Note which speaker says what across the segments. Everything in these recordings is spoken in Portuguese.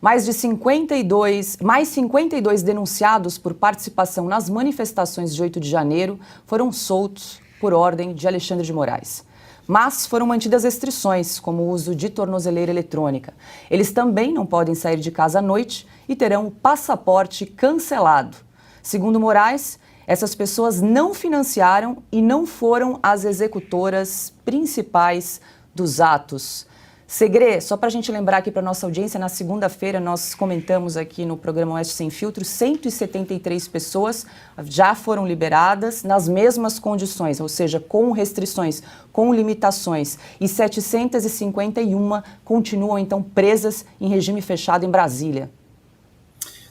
Speaker 1: Mais 52 denunciados por participação nas manifestações de 8 de janeiro foram soltos por ordem de Alexandre de Moraes. Mas foram mantidas restrições, como o uso de tornozeleira eletrônica. Eles também não podem sair de casa à noite e terão o passaporte cancelado. Segundo Moraes, essas pessoas não financiaram e não foram as executoras principais dos atos. Segre, só para a gente lembrar aqui para a nossa audiência, na segunda-feira nós comentamos aqui no programa Oeste Sem Filtro, 173 pessoas já foram liberadas nas mesmas condições, ou seja, com restrições, com limitações, e 751 continuam então presas em regime fechado em Brasília.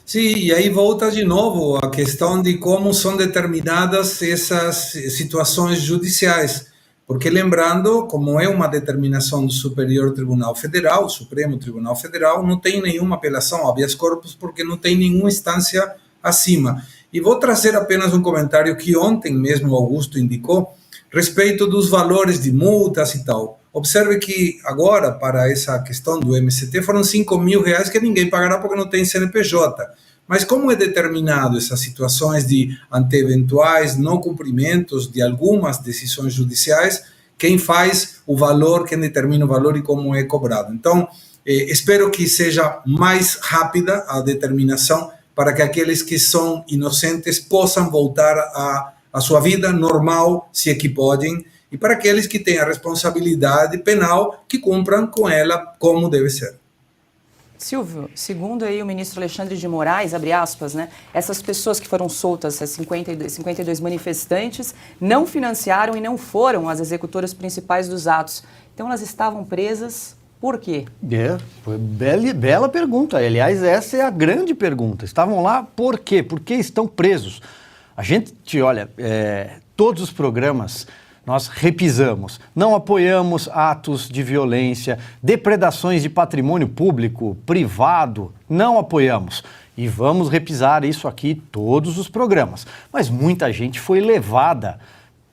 Speaker 2: Sim, e aí volta de novo a questão de como são determinadas essas situações judiciais. Porque lembrando, como é uma determinação do Superior Tribunal Federal, Supremo Tribunal Federal, não tem nenhuma apelação habeas corpus, porque não tem nenhuma instância acima. E vou trazer apenas um comentário que ontem mesmo Augusto indicou, respeito dos valores de multas e tal. Observe que agora, para essa questão do MST, foram R$5.000 que ninguém pagará porque não tem CNPJ. Mas como é determinado essas situações ante eventuais não cumprimentos de algumas decisões judiciais, quem faz o valor, quem determina o valor e como é cobrado. Então, espero que seja mais rápida a determinação para que aqueles que são inocentes possam voltar à sua vida normal, se é que podem, e para aqueles que têm a responsabilidade penal, que cumpram com ela como deve ser.
Speaker 1: Silvio, segundo aí o ministro Alexandre de Moraes, abre aspas, né, essas pessoas que foram soltas, essas 52 manifestantes, não financiaram e não foram as executoras principais dos atos. Então elas estavam presas por quê?
Speaker 3: Bela pergunta. Aliás, essa é a grande pergunta. Estavam lá por quê? Por que estão presos? A gente, olha, todos os programas nós repisamos, não apoiamos atos de violência, depredações de patrimônio público, privado, não apoiamos. E vamos repisar isso aqui todos os programas. Mas muita gente foi levada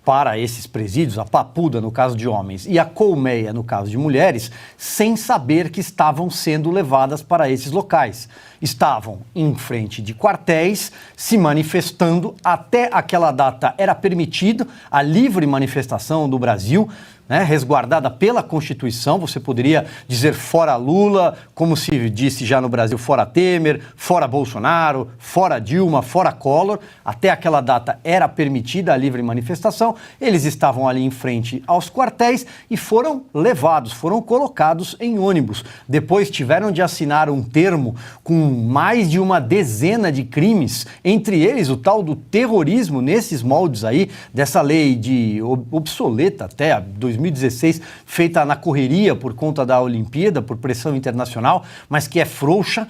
Speaker 3: para esses presídios, a papuda no caso de homens e a colmeia no caso de mulheres, sem saber que estavam sendo levadas para esses locais. Estavam em frente de quartéis, se manifestando, até aquela data era permitido a livre manifestação do Brasil, né, resguardada pela Constituição. Você poderia dizer fora Lula, como se disse já no Brasil, fora Temer, fora Bolsonaro, fora Dilma, fora Collor. Até aquela data era permitida a livre manifestação. Eles estavam ali em frente aos quartéis e foram levados, foram colocados em ônibus. Depois tiveram de assinar um termo com mais de uma dezena de crimes, entre eles o tal do terrorismo, nesses moldes aí, dessa lei de obsoleta até 2016, feita na correria por conta da Olimpíada, por pressão internacional, mas que é frouxa,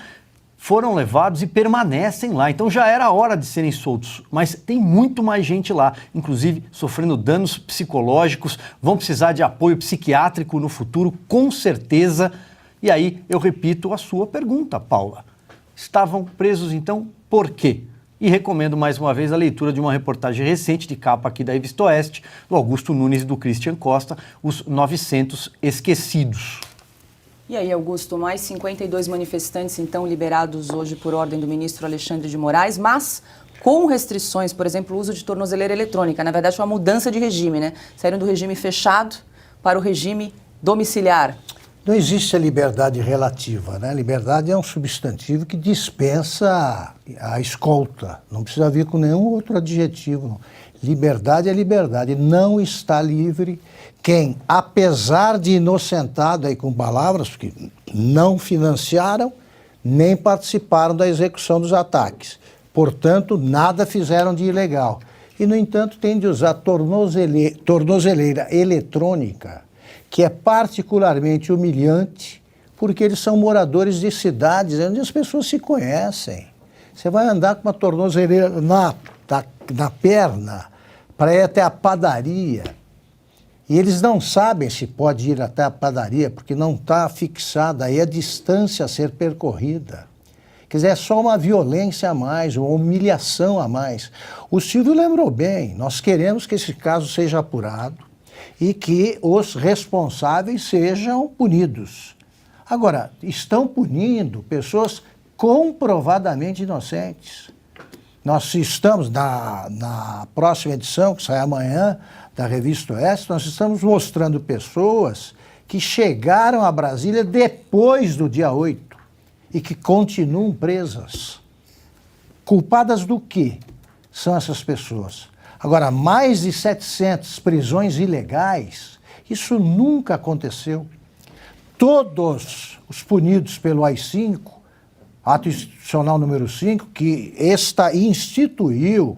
Speaker 3: foram levados e permanecem lá. Então já era hora de serem soltos, mas tem muito mais gente lá, inclusive sofrendo danos psicológicos, vão precisar de apoio psiquiátrico no futuro, com certeza. E aí eu repito a sua pergunta, Paula. Estavam presos então por quê? E recomendo mais uma vez a leitura de uma reportagem recente de capa aqui da Revista Oeste, do Augusto Nunes e do Christian Costa, Os 900 Esquecidos.
Speaker 1: E aí, Augusto, mais 52 manifestantes então liberados hoje por ordem do ministro Alexandre de Moraes, mas com restrições, por exemplo, o uso de tornozeleira eletrônica. Na verdade, foi uma mudança de regime, né? Saíram do regime fechado para o regime domiciliar.
Speaker 4: Não existe a liberdade relativa, né? Liberdade é um substantivo que dispensa a escolta, não precisa vir com nenhum outro adjetivo. Não. Liberdade é liberdade, não está livre quem, apesar de inocentado aí com palavras, porque não financiaram nem participaram da execução dos ataques. Portanto, nada fizeram de ilegal. E, no entanto, tem de usar tornozeleira eletrônica, que é particularmente humilhante, porque eles são moradores de cidades onde as pessoas se conhecem. Você vai andar com uma tornozeleira na perna para ir até a padaria, e eles não sabem se pode ir até a padaria, porque não está fixada aí a distância a ser percorrida. Quer dizer, é só uma violência a mais, uma humilhação a mais. O Silvio lembrou bem, nós queremos que esse caso seja apurado, e que os responsáveis sejam punidos. Agora, estão punindo pessoas comprovadamente inocentes. Nós estamos, na próxima edição, que sai amanhã, da Revista Oeste, nós estamos mostrando pessoas que chegaram a Brasília depois do dia 8 e que continuam presas. Culpadas do quê são essas pessoas? Agora, mais de 700 prisões ilegais, isso nunca aconteceu. Todos os punidos pelo AI-5, Ato Institucional número 5, que instituiu,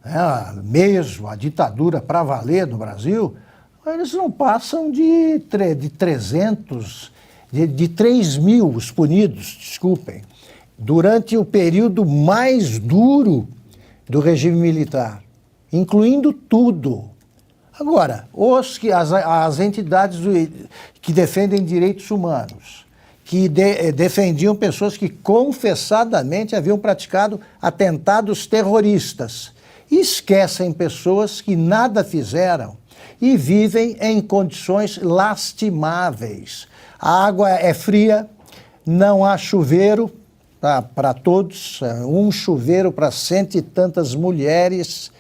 Speaker 4: né, mesmo a ditadura para valer no Brasil, eles não passam de 3 mil os punidos, desculpem, durante o período mais duro do regime militar, incluindo tudo. Agora, as entidades que defendem direitos humanos, que defendiam pessoas que confessadamente haviam praticado atentados terroristas, esquecem pessoas que nada fizeram e vivem em condições lastimáveis. A água é fria, não há chuveiro para todos, um chuveiro para 100 e tantas mulheres,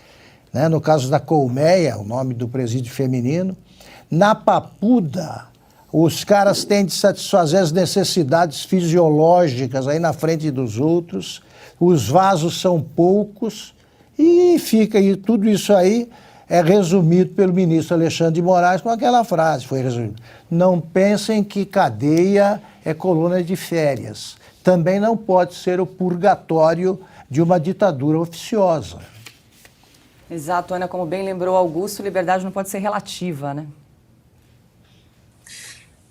Speaker 4: né? No caso da Colmeia, o nome do presídio feminino. Na Papuda, os caras têm de satisfazer as necessidades fisiológicas aí na frente dos outros, os vasos são poucos e tudo isso aí é resumido pelo ministro Alexandre de Moraes com aquela frase, foi resumido: não pensem que cadeia é colônia de férias. Também não pode ser o purgatório de uma ditadura oficiosa.
Speaker 1: Exato, Ana, como bem lembrou Augusto, liberdade não pode ser relativa, né?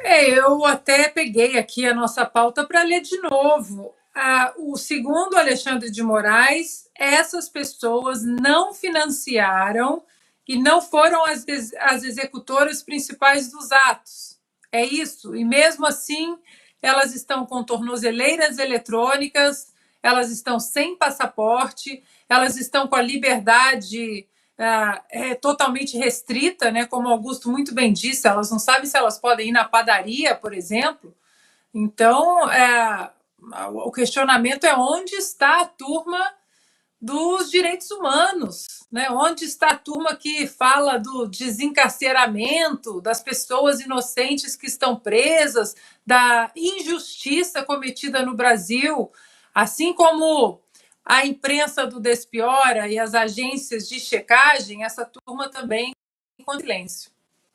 Speaker 5: Eu até peguei aqui a nossa pauta para ler de novo. O segundo Alexandre de Moraes, essas pessoas não financiaram e não foram as executoras principais dos atos. É isso. E mesmo assim, elas estão com tornozeleiras eletrônicas, elas estão sem passaporte, elas estão com a liberdade totalmente restrita, né? Como Augusto muito bem disse, elas não sabem se elas podem ir na padaria, por exemplo. Então, o questionamento é onde está a turma dos direitos humanos, né? Onde está a turma que fala do desencarceramento das pessoas inocentes que estão presas, da injustiça cometida no Brasil, assim como a imprensa do Despiora e as agências de checagem, essa turma também com silêncio.